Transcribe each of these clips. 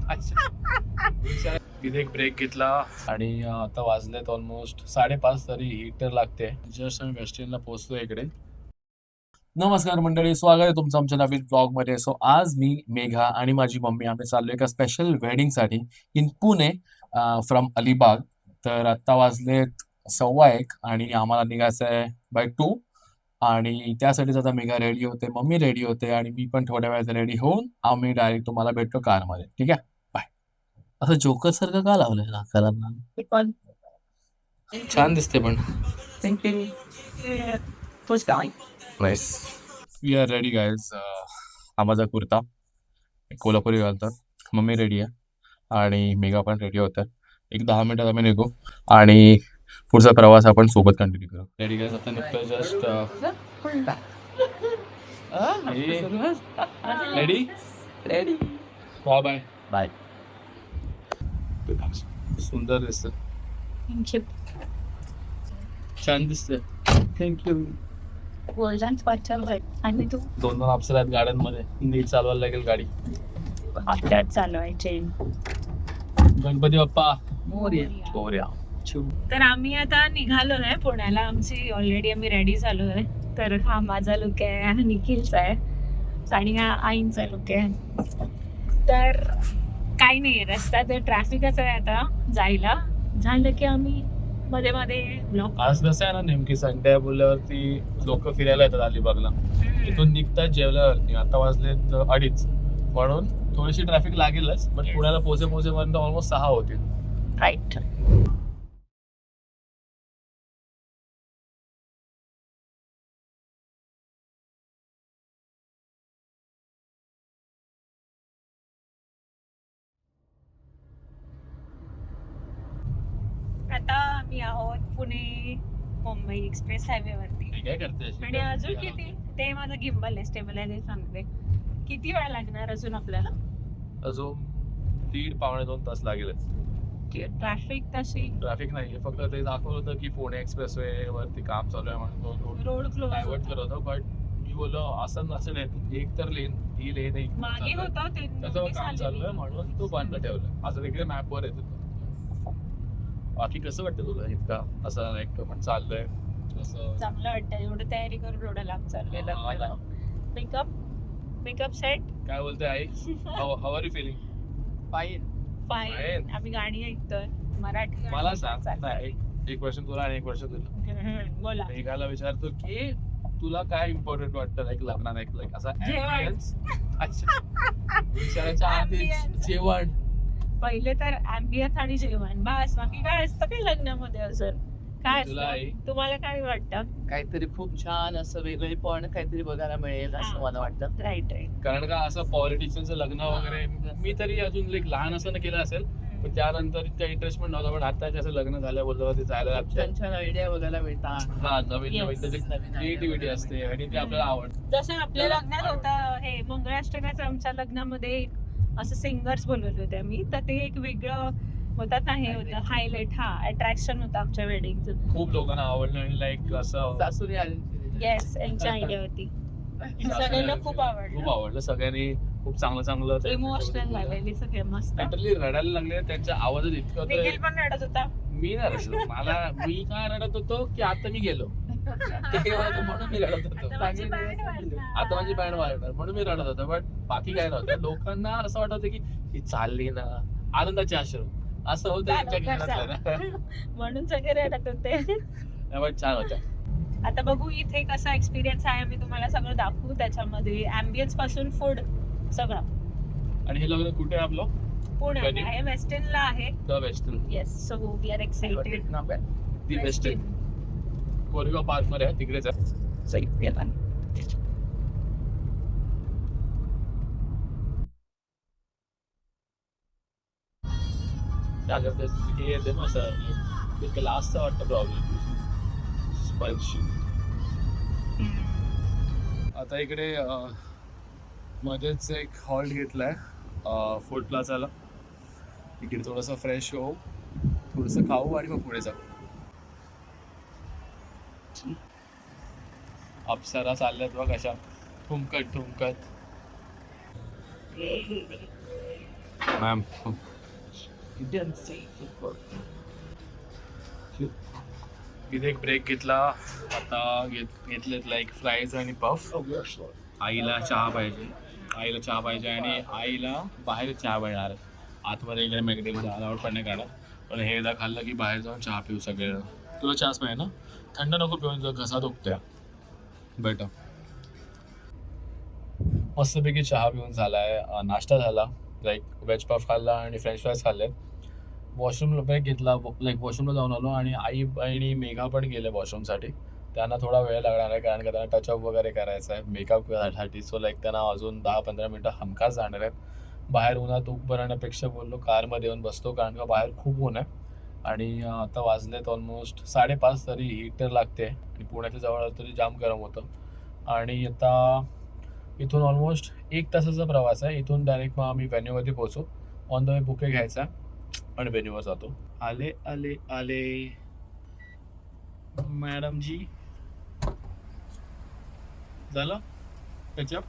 अच्छा इथे एक ब्रेक घेतला आणि आता वाजलेत ऑलमोस्ट 5:30 तरी हीटर लागते. जस्ट आम्ही वेस्टर्नला पोहोचतोय इकडे. नमस्कार मंडळी, स्वागत आहे तुमचं आमच्या नवीन ब्लॉग मध्ये. सो आज मी, मेघा आणि माझी मम्मी आम्ही चाललोय एका स्पेशल वेडिंग साठी इन पुणे फ्रॉम अलिबाग. तर आता वाजलेत 1:15 आणि आम्हाला निघायचं आहे बाय 2. आणि त्यासाठीच आता मेघा रेडी होते, मम्मी रेडी होते आणि मी पण थोड्या वेळात रेडी होऊन आम्ही डायरेक्ट तुम्हाला भेटतो कारमध्ये. ठीक आहे, बाय. असं जोकर सारखं का लावलंय नाकाला? छान दिसते पण. Nice. We are ready guys. हा माझा कुर्ता कोल्हापुरी घालतात. मम्मी रेडी आहे आणि मेघा पण रेडी होतात. एक 10 मिनिटात आम्ही निघू आणि पुढचा प्रवास आपण सोबत कंटिन्यू करू. रेडी गाईज, आता निघतोय just. Ready ready. Bye bye bye. सुंदर दिसत, छान दिसते. थँक्यू. आणि तू 2 अप्सरा आहेत गाड्यांमध्ये, नीट चालवायला लागेल गाडी. त्यात चालवायचे. गणपती बाप्पा मोरया. तर आम्ही आता निघालो आहे पुण्याला. आमची ऑलरेडी आम्ही रेडी झालो आहे. तर हा माझा लुक आहे, हा निखिलचा आहे आणि हा आईंचा लुक आहे. तर काही नाही, रस्त्यात ट्रॅफिकच आहे आता जायला. झालं की आम्ही मध्ये मध्ये ब्लॉक. आज कसं आहे ना, नेमकी संडे बोलल्यावरती लोक फिरायला येतात अलिबागला. इथून निघतात जेवल्यावरती. आता वाजले 2:30, म्हणून थोडीशी ट्रॅफिक लागेलच. पण पुण्याला पोहोचेपर्यंत ऑलमोस्ट 6 होतील. राईट. आता आम्ही आहोत पुणे मुंबई एक्सप्रेस हायवे वरती. काय करते आणि अजून किती, ते माझं गिम्बल आहे स्टेबलायझर सांगते, किती वेळ लागणार अजून आपल्याला? अजून 1.5-2 तास लागेल. ट्रॅफिक तशी ट्रॅफिक नाही, फक्त ते दाखवलं होतं की पुणे एक्सप्रेस वे वरती काम चालू आहे म्हणून रोड क्लोज डायव्हर्ट करत होतं. बट मी बोललो असं नसेल, एक तर लेन, ही लेन एक मागे होता ते त्याचं काम चालू आहे म्हणून तो बंद ठेवलं. असं तिकडे मॅपवर येतो. बाकी कसं वाटतं तुला इतका असं एक पण चाललंय? असं चांगलं वाटतं. एवढं तयारी करून एवढं लांब चाललेलं. Makeup set. काय बोलते आई? How are you feeling? Fine. आम्ही गाणी ऐकतोय मराठी. मला सांग, एक क्वेश्चन तुला आणि एक क्वेश्चन तुला. बोला. मेघाला विचारतो की तुला काय इम्पॉर्टंट वाटतं लाईक लग्नात? लाईक असा ॲम्बियन्स. अच्छा, विचारायच्या आधी जेवण. पहिले तर ॲम्बियन्स आणि जेवण, बस. बाकी काय असतं काय लग्नामध्ये असं? काय असतं, तुम्हाला काय वाटतं? काहीतरी खूप छान असं वेगळे पण काहीतरी बघायला मिळेल असं मला वाटतं. राईट. कारण का असं पॉलिटिशियनचं लग्न वगैरे मी तरी अजून लाईक लहान असताना केलं असेल, पण त्यानंतर इतका इंटरेस्ट पण नव्हता. पण आता असं लग्न झाल्या बोलतो ते जायला लागतं. छान छान आयडिया बघायला मिळतात. हा, नवीन नवीन त्याची क्रिएटिव्हिटी असते आणि ते आपल्याला आवडतं. जसं आपल्या लग्नात होतं हे मंगळाष्टकाचं, आमच्या लग्नामध्ये असं सिंगर्स बोलवले होते आम्ही. तर ते एक वेगळं होतात ना, हे होतं हायलाइट. हा, अट्रॅक्शन होतं आमच्या वेडिंगचं. खूप लोकांना आवडलं आणि लाईक असं सासूने आली. येस, यांची आयडिया होती. सगळ्यांना खूप आवडलं. सगळ्यांनी खूप चांगलं इमोशनल झालेली सगळे, मस्त. लिटरली रडायला लागले. त्यांच्या आवाजात इतकं निखिल पण रडत होता. मी नाही रडलो. मी काय रडत होतो की आता मी गेलो म्हणून मी रडत होतो. आता माझी बँड वाजणार म्हणून मी रडत होतो. बट बाकी काय नव्हतं. लोकांना असं वाटत होतं की ही चालली ना, आनंदाची आश्रम असं होतं म्हणून सगळे रडत होते. बट छान होतं. आता बघू इथे कसा एक्सपिरियन्स आहे. मी तुम्हाला सगळं दाखवू त्याच्यामध्ये, ॲम्बियन्स पासून फूड सगळं. आणि हे लग्न कुठे आहे आपलं? पुण्यात आहे, वेस्टर्नला आहे. The Westin. Yes, so we are excited. The Westin Koregaon Park मध्ये आहे, तिकडेच आहे. क्या करते हे येते ना असं लास्टचा वाटतं प्रॉब्लेम. आता इकडे मध्येच एक हॉल्ट घेतलाय फूड प्लाझाला. इकडे थोडंसं फ्रेश होऊ, थोडंसं खाऊ आणि मग पुढे जाऊ. अप्सरा चालल्यात बघ अशा ठुमकत ठुमकत. मॅम इथे एक ब्रेक घेतला. आता घेतलेत लाईक फ्राईज आणि पफ. आईला चहा पाहिजे आणि आईला बाहेर चहा पाहिजे. आतमध्ये इकडे मॅगडीमध्ये अलाउड पण नाही काढा, पण हे एकदा खाल्लं की बाहेर जाऊन चहा पिऊ सगळे. तुला चहाच पाहिजे ना? थंड नको पिऊन, तुझा घसा दुखतोय. बेटा मस्तपैकी चहा पिऊन झालाय. नाश्ता झाला, लाईक व्हेज पफ खाल्ला आणि फ्रेंच फ्राईज खाल्ले. वॉशरूमला ब्रेक घेतला, लाईक वॉशरूमला जाऊन आलो आणि आई आणि मेघा पण गेले वॉशरूमसाठी. त्यांना थोडा वेळ लागणार आहे कारण का त्यांना टचअप वगैरे करायचं आहे मेकअपसाठी. सो लाईक त्यांना अजून 10-15 मिनटं हमखास जाणार आहेत. बाहेर उन्हात उभं राहण्यापेक्षा बोललो कारमध्ये येऊन बसतो कारण का बाहेर खूप ऊन आहे. आणि आता वाजलेत ऑलमोस्ट 5:30 तरी हीटर लागते आणि पुण्याच्या जवळ तरी जाम गरम होतं. आणि आता इथून ऑलमोस्ट 1 तासाचा प्रवास आहे. इथून डायरेक्ट मग आम्ही व्हेन्यूमध्ये पोहोचू. ऑन द वे बुके घ्यायचा आणि व्हेन्यूवर जातो. आले मॅडम जी. झालं त्याच्यात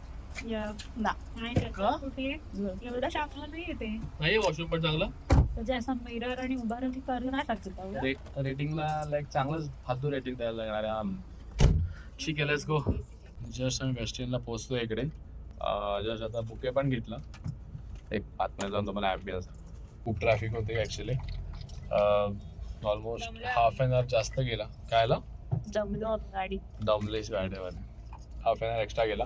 एवढा शाखा नाही येते नाही वॉशरूम पण चांगलं. म्हणजे असं मिरर आणि उभा राहून करू नाही टाकत. रेटिंगला लाईक चांगलंच फालतू रेटिंग द्यायला लागणार आहे. ठीक आहे, लेट्स गो. जस्ट आम्ही वेस्टर्नला पोहोचतो इकडे. जस्ट आता बुके पण घेतला. एक आतमध्ये जाऊन तुम्हाला ॲम्बियन्स. खूप ट्रॅफिक होते actually. Almost half an hour जास्त गेला. कायला जमलो गाडी दमलेच गाडीमध्ये. हाफ एन आवर एक्स्ट्रा गेला.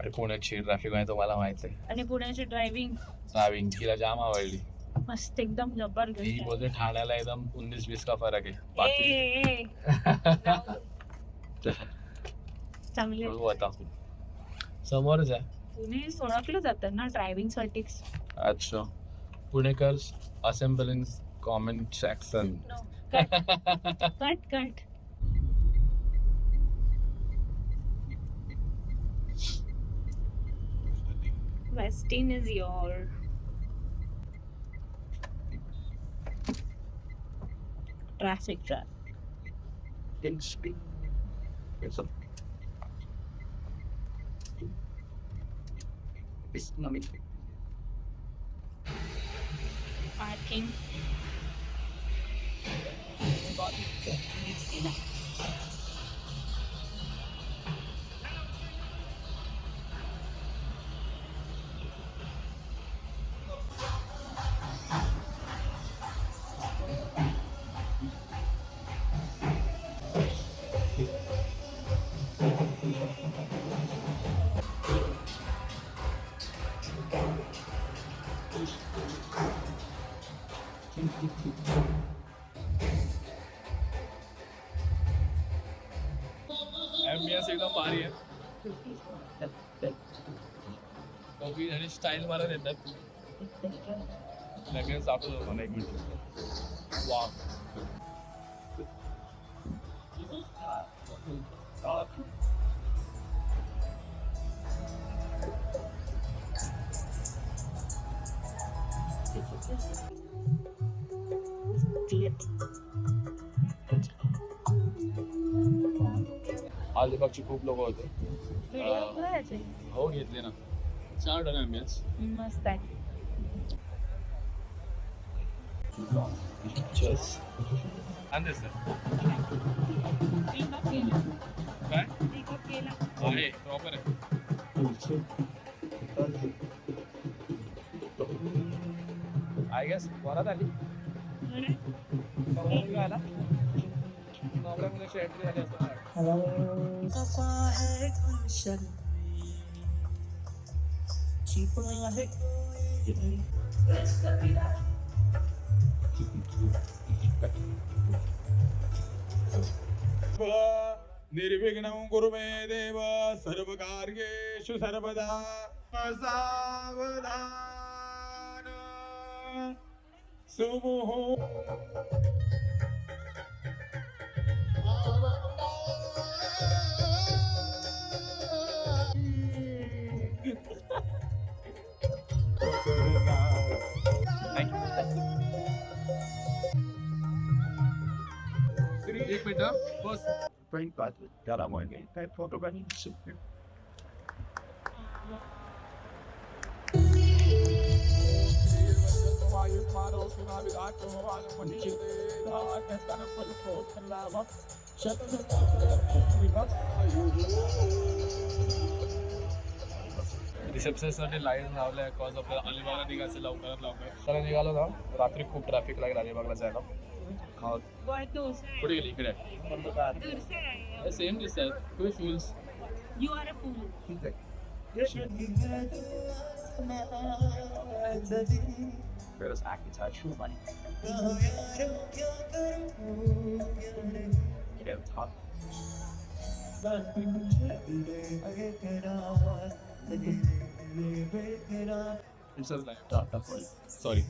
आणि पुण्याची ट्रॅफिक आहे तुम्हाला माहिती आहे. आणि पुण्याची ड्रायव्हिंग तिला जाम आवडली. मस्त एकदम ती जबरदस्त. बोलते ठाण्याला एकदम 19-20 का फरक आहे बाकी. चांगले बघू आता समोरच आहे. पुणे ओळखलं जातं ना ड्रायव्हिंग साठी. अच्छा, पुणेकर assemble in comment section. Cut Westin is your traffic jam. Parking. Ambience एकदम भारी आहे. कॉफी आणि स्टाईल मारत येतात. लगेच आपलं होतं. एक मिनिट. वा अलिबागची खूप लोक होते. हो घेतले ना. छान वाटलं ॲम्बियन्स. मस्त आहे. छान दिसतं. काय आहे प्रॉपर आहे. आय गेस वरात आली. आला नवऱ्यामध्ये एंट्री झाली असं. निर्विघ्नं कुरु मे देव सर्वकार्येषु सर्वदा. सावधान एक मिनिट बस. त्याला माहिती काय फोटो काढून रिसेप्शनसाठी लाईन लावल्या कॉज आपल्याला अलिबागला निघायचं लवकरात तर निघालो ना. रात्री खूप ट्रॅफिक लागेल अलिबागला जायला. बहुत दूसरा है. कुठे गेली इकडे दूर से है. सेम दिसतात तुम्ही fools. You are a fool. Sorry.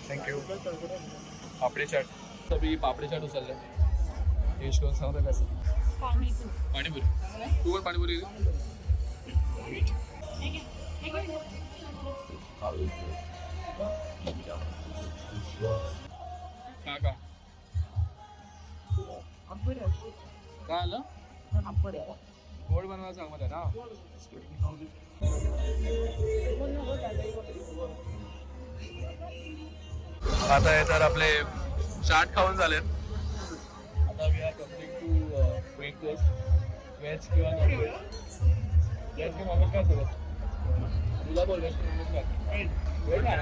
Thank you. Papdi chaat. तर मी पापडी चाट उचललं. टेस्ट करून सांगतो कसं. पाणीपुरी. तू पण पाणीपुरी का का आलं गोड बनवायचं आम्हाला ना. आता हे तर आपले चाट खाऊन झालेत. आता we are coming to breakfast. Veg किंवा नॉन व्हेज. व्हेज किंवा नॉन व्हेज काय सगळं तुला बोल. व्हेज किंवा नॉन व्हेज काय वेळ काय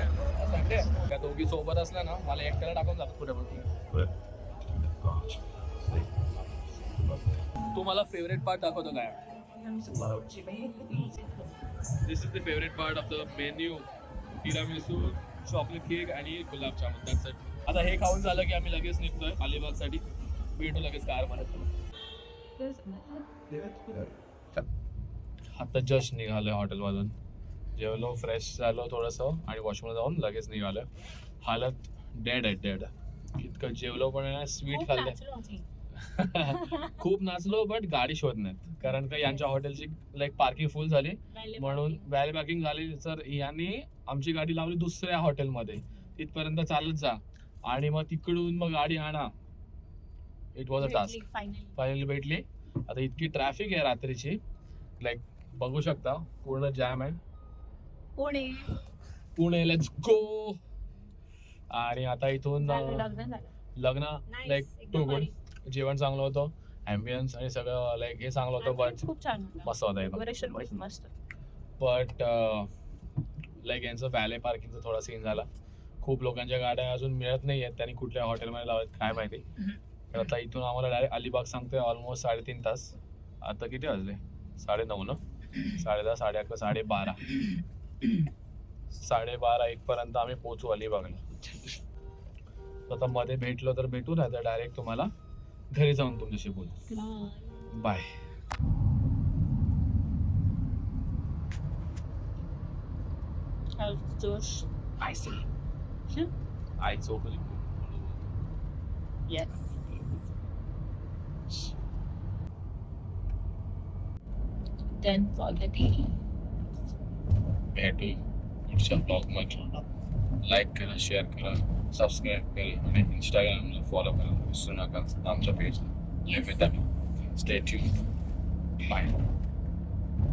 संडे त्या दोघी सोबत असल्या ना मला एकट्याला टाकून जातो कुठे पण. तू मला फेवरेट पार्ट दाखवतो काय. This is the favourite part of the menu. Tiramisu, chocolate cake आणि गुलाबजामुन. That's it. आता हे खाऊन झालं की आम्ही लगेच निघतोय अलिबागसाठी. भेटू लगेच कारमध्ये. आता जस्ट निघालोय हॉटेलमधून. जेवलो, फ्रेश झालो थोडंसं आणि वॉशरूमला जाऊन लगेच निघालोय. हालत डेड आहे डेड. इतकं जेवलो पण आहे. स्वीट खाल्लं. खूप नाचलो बट गाडी शोधण्यात. कारण का यांच्या हॉटेलची लाईक पार्किंग फुल झाली म्हणून व्हॅली पार्किंग झाली. तर यांनी आमची गाडी लावली दुसऱ्या हॉटेलमध्ये. तिथपर्यंत चालत जा आणि मग तिकडून मग गाडी आणा. It was a task. Finally भेटली. आता इतकी ट्रॅफिक आहे रात्रीची. लाईक बघू शकता पूर्ण जॅम आहे. Pune let's go. आणि आता इथून लग्न लाईक टू गुड. जेवण चांगलं होतं. ॲम्बियन्स आणि सगळं लाईक हे चांगलं होतं. बट खूप छान मस्त होता एकदम. मस्त. बट लाईक यांचं व्हॅले पार्किंगचा थोडा सीन झाला. खूप लोकांच्या गाड्या अजून मिळत नाही आहेत. त्यांनी कुठल्या हॉटेलमध्ये लावत काय माहिती. तर आता इथून आम्हाला डायरेक्ट अलिबाग सांगतोय ऑलमोस्ट 3.5 तास. आता किती वाजले 9:30 ना. 10:30, 11:30, 12:30. 12:30 1 आम्ही पोहोचू अलिबागला. आता मध्ये भेटलो तर भेटू, नाही तर डायरेक्ट तुम्हाला घरी जाऊन तुमच्याशी बोलू. Bye. I see. I totally. Yes. Then for the day. भेटू पुढच्या ब्लॉगमध्ये. लाईक करा, शेअर करा, सबस्क्राईब करा आणि इंस्टाग्रामला फॉलो करा विसरू नका. आमच्या पेजला स्टे ट्यून्ड. बाय.